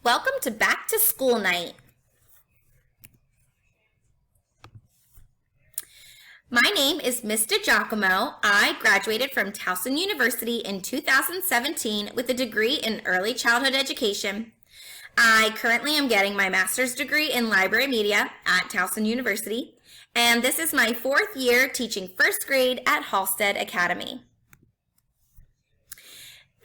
Welcome to Back to School Night. My name is Miss DiGiacomo. I graduated from Towson University in 2017 with a degree in early childhood education. I currently am getting my master's degree in library media at Towson University, and this is my 4th year teaching 1st grade at Halstead Academy.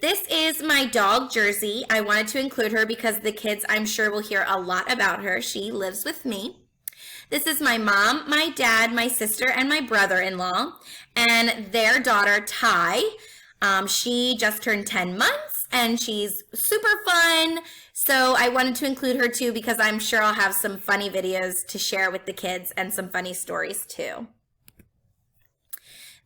This is my dog, Jersey. I wanted to include her because the kids, I'm sure, will hear a lot about her. She lives with me. This is my mom, my dad, my sister, and my brother-in-law, and their daughter, Ty. She just turned 10 months, and she's super fun, so I wanted to include her too because I'm sure I'll have some funny videos to share with the kids and some funny stories too.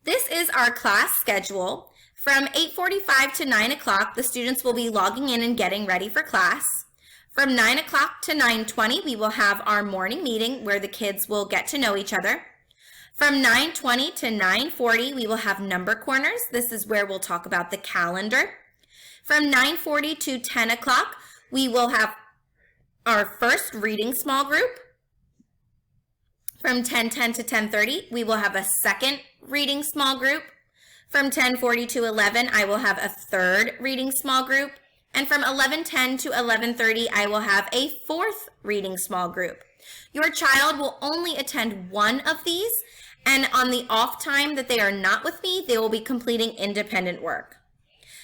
This is our class schedule. From 8:45 to 9 o'clock, the students will be logging in and getting ready for class. From 9 o'clock to 9:20, we will have our morning meeting where the kids will get to know each other. From 9:20 to 9:40, we will have number corners. This is where we'll talk about the calendar. From 9:40 to 10 o'clock, we will have our first reading small group. From 10:10 to 10:30, we will have a second reading small group. From 10:40 to 11, I will have a third reading small group. And from 11:10 to 11:30, I will have a fourth reading small group. Your child will only attend one of these, and on the off time that they are not with me, they will be completing independent work.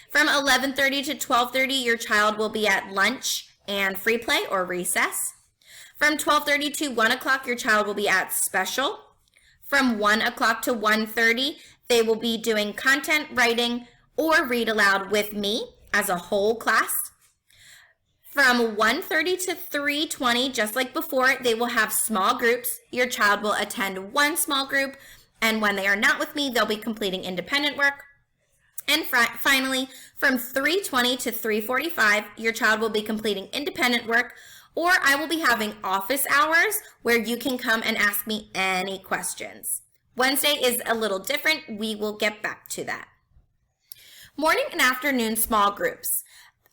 From 11:30 to 12:30, your child will be at lunch and free play or recess. From 12:30 to 1 o'clock, your child will be at special. From 1 o'clock to 1:30, they will be doing content writing or read aloud with me as a whole class. From 1:30 to 3:20, just like before, they will have small groups. Your child will attend one small group, and when they are not with me, they'll be completing independent work. And finally, from 3:20 to 3:45, your child will be completing independent work, or I will be having office hours where you can come and ask me any questions. Wednesday is a little different. We will get back to that. Morning and afternoon small groups.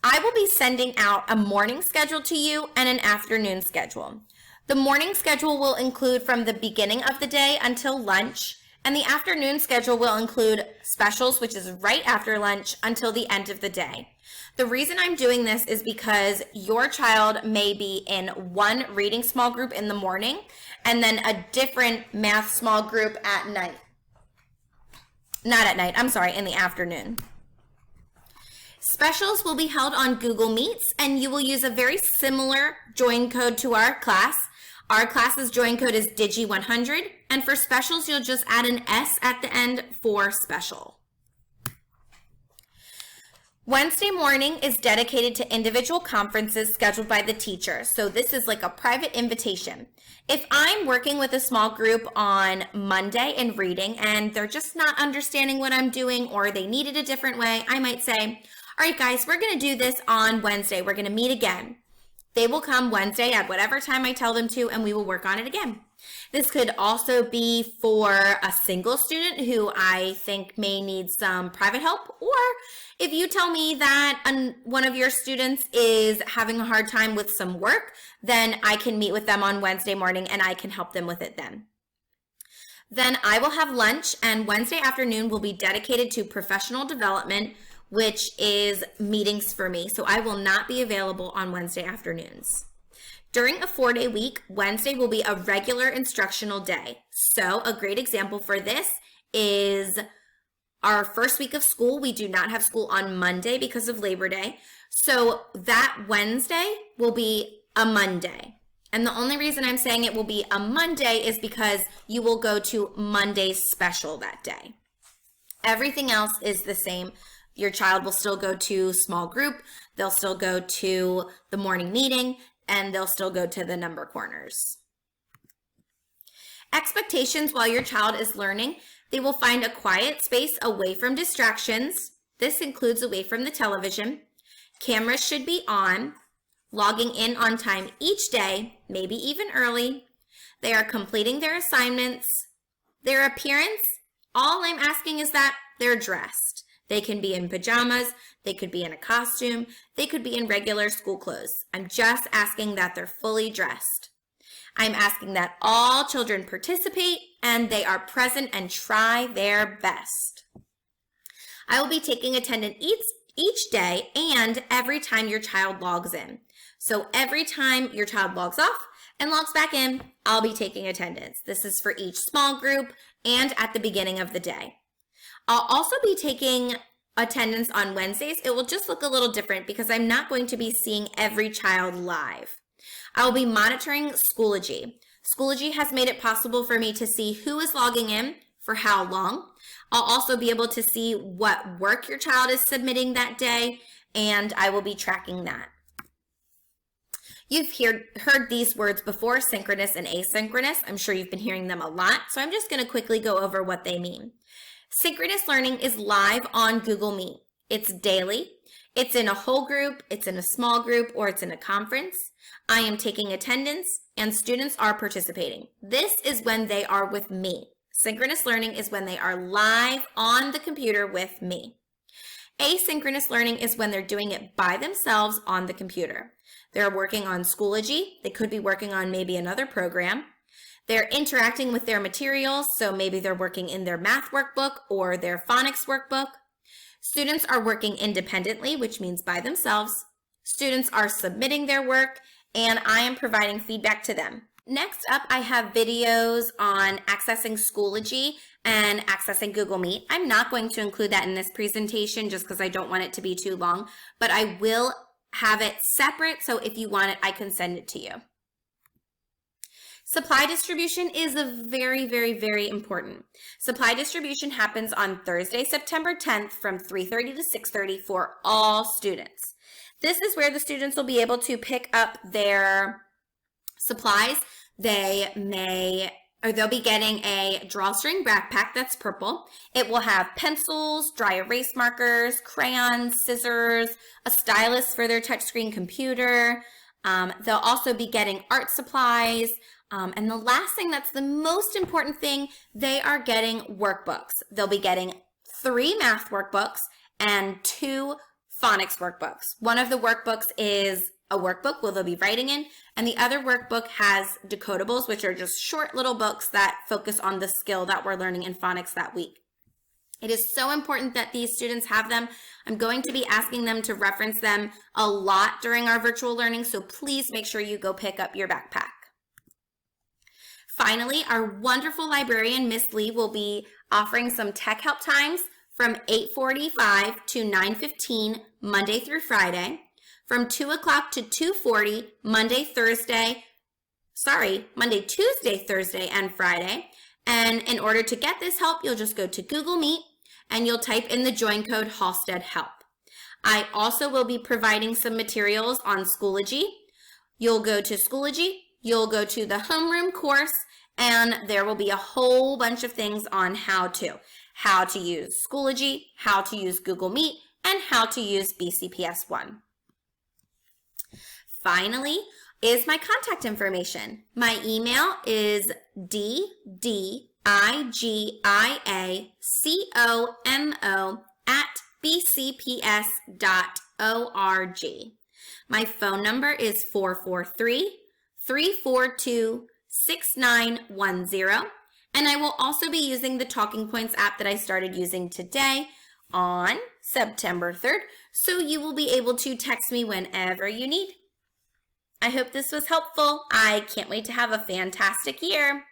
I will be sending out a morning schedule to you and an afternoon schedule. The morning schedule will include from the beginning of the day until lunch, and the afternoon schedule will include specials, which is right after lunch, until the end of the day. The reason I'm doing this is because your child may be in one reading small group in the morning and then a different math small group at night. Not at night, I'm sorry, in the afternoon. Specials will be held on Google Meets, and you will use a very similar join code to our class. Our class's join code is Digi100, and for specials, you'll just add an S at the end for special. Wednesday morning is dedicated to individual conferences scheduled by the teacher. So this is like a private invitation. If I'm working with a small group on Monday in reading and they're just not understanding what I'm doing or they need it a different way, I might say, all right, guys, we're going to do this on Wednesday. We're going to meet again. They will come Wednesday at whatever time I tell them to, and we will work on it again. This could also be for a single student who I think may need some private help, or if you tell me that one of your students is having a hard time with some work, then I can meet with them on Wednesday morning and I can help them with it then. Then I will have lunch, and Wednesday afternoon will be dedicated to professional development, which is meetings for me. So I will not be available on Wednesday afternoons. During a 4-day week, Wednesday will be a regular instructional day. So a great example for this is our first week of school. We do not have school on Monday because of Labor Day. So that Wednesday will be a Monday. And the only reason I'm saying it will be a Monday is because you will go to Monday's special that day. Everything else is the same. Your child will still go to small group, they'll still go to the morning meeting, and they'll still go to the number corners. Expectations while your child is learning. They will find a quiet space away from distractions. This includes away from the television. Cameras should be on. Logging in on time each day, maybe even early. They are completing their assignments. Their appearance, all I'm asking is that they're dressed. They can be in pajamas, They could be in a costume. They could be in regular school clothes. I'm just asking that they're fully dressed. I'm asking that all children participate and they are present and try their best. I will be taking attendance each day and every time your child logs in. So every time your child logs off and logs back in, I'll be taking attendance. This is for each small group and at the beginning of the day. I'll also be taking attendance on Wednesdays. It will just look a little different because I'm not going to be seeing every child live. I will be monitoring Schoology. Schoology has made it possible for me to see who is logging in for how long. I'll also be able to see what work your child is submitting that day, and I will be tracking that. You've heard these words before, synchronous and asynchronous. I'm sure you've been hearing them a lot, so I'm just going to quickly go over what they mean. Synchronous learning is live on Google Meet. It's daily. It's in a whole group, it's in a small group, or it's in a conference. I am taking attendance and students are participating. This is when they are with me. Synchronous learning is when they are live on the computer with me. Asynchronous learning is when they're doing it by themselves on the computer. They're working on Schoology. They could be working on maybe another program. They're interacting with their materials, so maybe they're working in their math workbook or their phonics workbook. Students are working independently, which means by themselves. Students are submitting their work, and I am providing feedback to them. Next up, I have videos on accessing Schoology and accessing Google Meet. I'm not going to include that in this presentation just because I don't want it to be too long, but I will have it separate, so if you want it, I can send it to you. Supply distribution is very, very, very important. Supply distribution happens on Thursday, September 10th from 3:30 to 6:30 for all students. This is where the students will be able to pick up their supplies. They'll be getting a drawstring backpack that's purple. It will have pencils, dry erase markers, crayons, scissors, a stylus for their touchscreen computer. They'll also be getting art supplies. And the last thing that's the most important thing, they are getting workbooks. They'll be getting 3 math workbooks and 2 phonics workbooks. One of the workbooks is a workbook where they'll be writing in, and the other workbook has decodables, which are just short little books that focus on the skill that we're learning in phonics that week. It is so important that these students have them. I'm going to be asking them to reference them a lot during our virtual learning, so please make sure you go pick up your backpack. Finally, our wonderful librarian, Miss Lee, will be offering some tech help times from 8:45 to 9:15 Monday through Friday, from 2 o'clock to 2:40 Monday, Tuesday, Thursday, and Friday. And in order to get this help, you'll just go to Google Meet and you'll type in the join code Halstead Help. I also will be providing some materials on Schoology. You'll go to Schoology, you'll go to the homeroom course, and there will be a whole bunch of things on how to use Schoology, how to use Google Meet, and how to use BCPS 1. Finally is my contact information. My email is ddigicomo@bcps.org. My phone number is 443-342-6910, and I will also be using the Talking Points app that I started using today on September 3rd, so you will be able to text me whenever you need. I hope this was helpful. I can't wait to have a fantastic year.